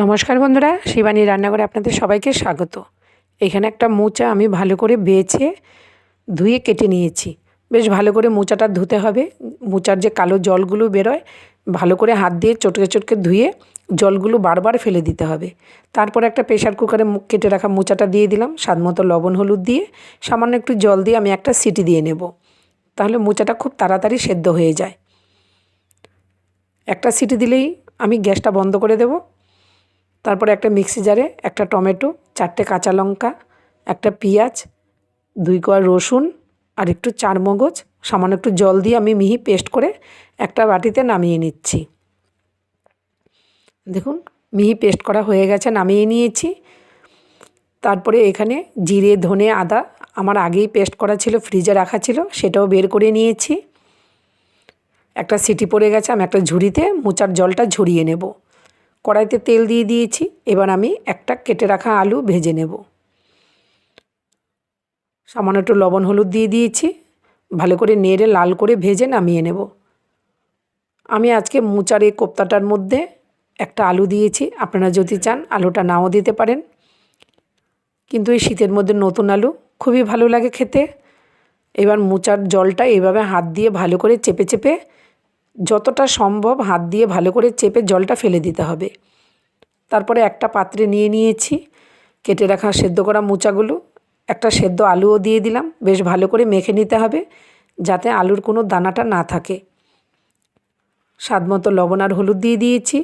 নমস্কার বন্ধুরা, শিবানী রান্নাঘরে আপনাদের সবাইকে স্বাগত। এখানে একটা মোচা আমি ভালো করে বেছে ধুয়ে কেটে নিয়েছি। বেশ ভালো করে মোচাটা ধুতে হবে। মোচার যে কালো জলগুলো বেরোয় ভালো করে হাত দিয়ে চটকে চটকে ধুয়ে জলগুলো বারবার ফেলে দিতে হবে। তারপর একটা প্রেশার কুকারে কেটে রাখা মোচাটা দিয়ে দিলাম, স্বাদ মতো লবণ হলুদ দিয়ে সামান্য একটু জল দিয়ে আমি একটা সিটি দিয়ে নেব। তাহলে মোচাটা খুব তাড়াতাড়ি সেদ্ধ হয়ে যায়। একটা সিটি দিলেই আমি গ্যাসটা বন্ধ করে দেব। তারপরে একটা মিক্সি জারে একটা টমেটো, 4টে কাঁচা লঙ্কা, একটা পেঁয়াজ, 2 কোয়া রসুন আর একটু চারমগজ সামান্য একটু জল দিয়ে আমি মিহি পেস্ট করে একটা বাটিতে নামিয়ে নিচ্ছি। দেখুন মিহি পেস্ট করা হয়ে গেছে, নামিয়ে নিয়েছি। তারপরে এখানে জিরে ধনে আদা আমার আগেই পেস্ট করা ছিল, ফ্রিজে রাখা ছিল, সেটাও বের করে নিয়েছি। একটা সিটি পড়ে গেছে, আমি একটা ঝুড়িতে মোচার জলটা ঝরিয়ে নেব। কড়াইতে তেল দিয়ে দিয়েছি। এবার আমি একটা কেটে রাখা আলু ভেজে নেব। সামান্য একটু লবণ হলুদ দিয়ে দিয়েছি। ভালো করে নেড়ে লাল করে ভেজে নামিয়ে নেব। আমি আজকে মোচার এই কোপ্তাটার মধ্যে একটা আলু দিয়েছি। আপনারা যদি চান আলুটা নাও দিতে পারেন, কিন্তু এই শীতের মধ্যে নতুন আলু খুবই ভালো লাগে খেতে। এবার মোচার জলটা এইভাবে হাত দিয়ে ভালো করে চেপে চেপে, যতটা সম্ভব হাত দিয়ে ভালো করে চেপে জলটা ফেলে দিতে হবে। তারপরে একটা পাত্রে নিয়ে নিয়েছি কেটে রাখা সেদ্ধ করা মোচাগুলো, একটা সেদ্ধ আলুও দিয়ে দিলাম। বেশ ভালো করে মেখে নিতে হবে যাতে আলুর কোনো দানাটা না থাকে। স্বাদ মতো লবণ আর হলুদ দিয়ে দিয়েছি।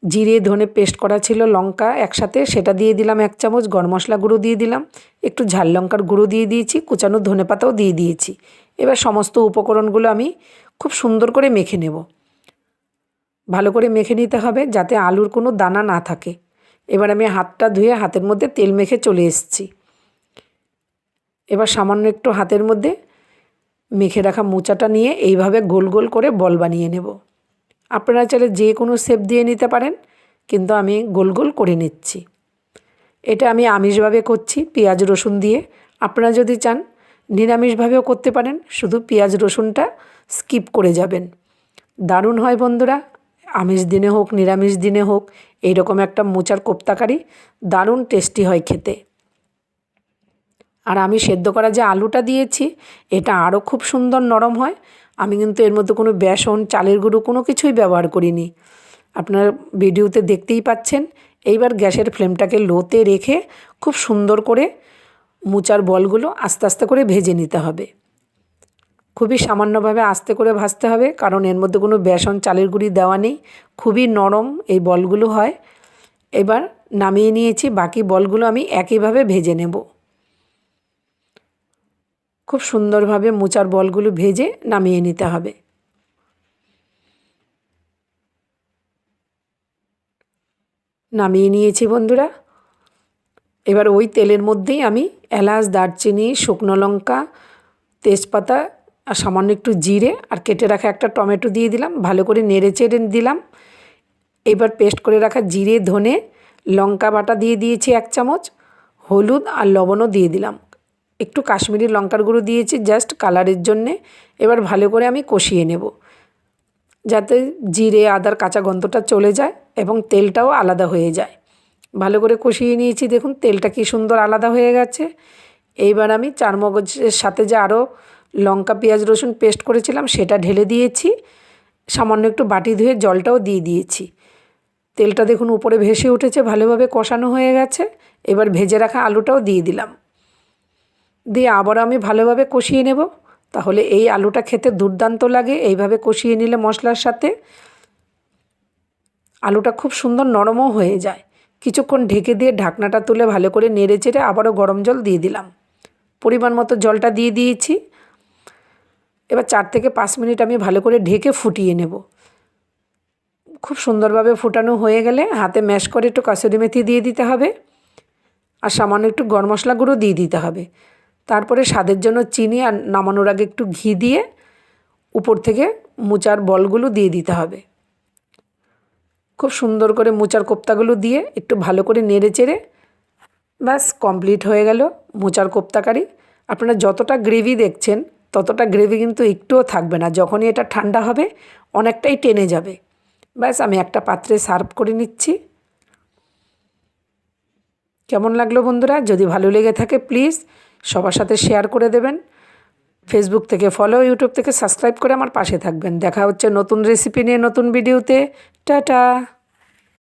জিরে ধনে পেস্ট করা ছিল লঙ্কা একসাথে, সেটা দিয়ে দিলাম 1 চামচ। গরম মশলা গুঁড়ো দিয়ে দিলাম, একটু ঝাল লঙ্কার গুঁড়ো দিয়ে দিয়েছি, কুচানো ধনেপাতাও দিয়ে দিয়েছি। এবার সমস্ত উপকরণগুলো আমি খুব সুন্দর করে মেখে নেব। ভালো করে মেখে নিতে হবে যাতে আলুর কোনো দানা না থাকে। এবার আমি হাতটা ধুয়ে হাতের মধ্যে তেল মেখে চলে এসেছি। এবার সামান্য একটু হাতের মধ্যে মেখে রাখা মোচাটা নিয়ে এইভাবে গোল গোল করে বল বানিয়ে নেব। আপনারা চাইলে যে কোনো শেপ দিয়ে নিতে পারেন, কিন্তু আমি গোল গোল করে নিচ্ছি। এটা আমি আমিষভাবে করছি, পেঁয়াজ রসুন দিয়ে। আপনারা যদি চান নিরামিষভাবেও করতে পারেন, শুধু পেঁয়াজ রসুনটা স্কিপ করে যাবেন। দারুণ হয় বন্ধুরা, আমিষ দিনে হোক নিরামিষ দিনে হোক এইরকম একটা মোচার কোপ্তাকারি দারুণ টেস্টি হয় খেতে। আর আমি সেদ্ধ করা যে আলুটা দিয়েছি এটা আরও খুব সুন্দর নরম হয়। আমি কিন্তু এর মধ্যে কোনো বেসন চালের গুঁড়ো কোনো কিছুই ব্যবহার করিনি, আপনার ভিডিওতে দেখতেই পাচ্ছেন। এইবার গ্যাসের ফ্লেমটাকে লোতে রেখে খুব সুন্দর করে মোচার বলগুলো আস্তে আস্তে করে ভেজে নিতে হবে। খুবই সামান্যভাবে আস্তে করে ভাজতে হবে, কারণ এর মধ্যে কোনো বেসন চালের গুঁড়ি দেওয়া নেই। খুবই নরম এই বলগুলো হয়। এবার নামিয়ে নিয়েছি, বাকি বলগুলো আমি একইভাবে ভেজে নেব। খুব সুন্দরভাবে মোচার বলগুলো ভেজে নামিয়ে নিতে হবে। নামিয়ে নিয়েছি বন্ধুরা। এবার ওই তেলের মধ্যেই আমি এলাচ দারচিনি শুকনো লঙ্কা তেজপাতা আর সামান্য একটু জিরে আর কেটে রাখা একটা টমেটো দিয়ে দিলাম, ভালো করে নেড়ে চেড়ে দিলাম। এবার পেস্ট করে রাখা জিরে ধনে লঙ্কা বাটা দিয়ে দিয়েছি 1 চামচ, হলুদ আর লবণও দিয়ে দিলাম, একটু কাশ্মীরি লঙ্কার গুঁড়ো দিয়েছি জাস্ট কালারের জন্যে। এবার ভালো করে আমি কষিয়ে নেব যাতে জিরে আদার কাঁচা গন্ধটা চলে যায় এবং তেলটাও আলাদা হয়ে যায়। ভালো করে কষিয়ে নিয়েছি, দেখুন তেলটা কি সুন্দর আলাদা হয়ে গেছে। এইবার আমি চারমগজের সাথে যে আরও লঙ্কা পেঁয়াজ রসুন পেস্ট করেছিলাম সেটা ঢেলে দিয়েছি। সামান্য একটু বাটি ধুয়ে জলটাও দিয়ে দিয়েছি। তেলটা দেখুন উপরে ভেসে উঠেছে, ভালোভাবে কষানো হয়ে গেছে। এবার ভেজে রাখা আলুটাও দিয়ে দিলাম, দিয়ে আবারও আমি ভালোভাবে কষিয়ে নেব। তাহলে এই আলুটা খেতে দুর্দান্ত লাগে এইভাবে কষিয়ে নিলে মশলার সাথে। আলুটা খুব সুন্দর নরমও হয়ে যায়। কিছুক্ষণ ঢেকে দিয়ে ঢাকনাটা তুলে ভালো করে নেড়ে চেড়ে আবারও গরম জল দিয়ে দিলাম। পরিমাণ মতো জলটা দিয়ে দিয়েছি। এবার 4 থেকে 5 মিনিট আমি ভালো করে ঢেকে ফুটিয়ে নেব। খুব সুন্দরভাবে ফোটানো হয়ে গেলে হাতে ম্যাশ করে একটু কাসুরি মেথি দিয়ে দিতে হবে আর সামান্য একটু গরম মশলা গুঁড়ো দিয়ে দিতে হবে। তারপরে স্বাদের জন্য চিনি আর নামানোর আগে একটু ঘি দিয়ে উপর থেকে মোচার বলগুলো দিয়ে দিতে হবে। খুব সুন্দর করে মোচার কোপ্তাগুলো দিয়ে একটু ভালো করে নেড়ে চেড়ে ব্যাস কমপ্লিট হয়ে গেল মোচার কোপ্তাকারি। আপনারা যতটা গ্রেভি দেখছেন ততটা গ্রেভি কিন্তু একটুও থাকবে না, যখনই এটা ঠান্ডা হবে অনেকটাই টেনে যাবে। ব্যাস আমি একটা পাত্রে সার্ভ করে নিচ্ছি। কেমন লাগলো বন্ধুরা? যদি ভালো লেগে থাকে প্লিজ সবার সাথে শেয়ার করে দেবেন। ফেসবুক থেকে ফলো, ইউটিউব থেকে সাবস্ক্রাইব করে আমার পাশে থাকবেন। দেখা হচ্ছে নতুন রেসিপি নিয়ে নতুন ভিডিওতে। টাটা।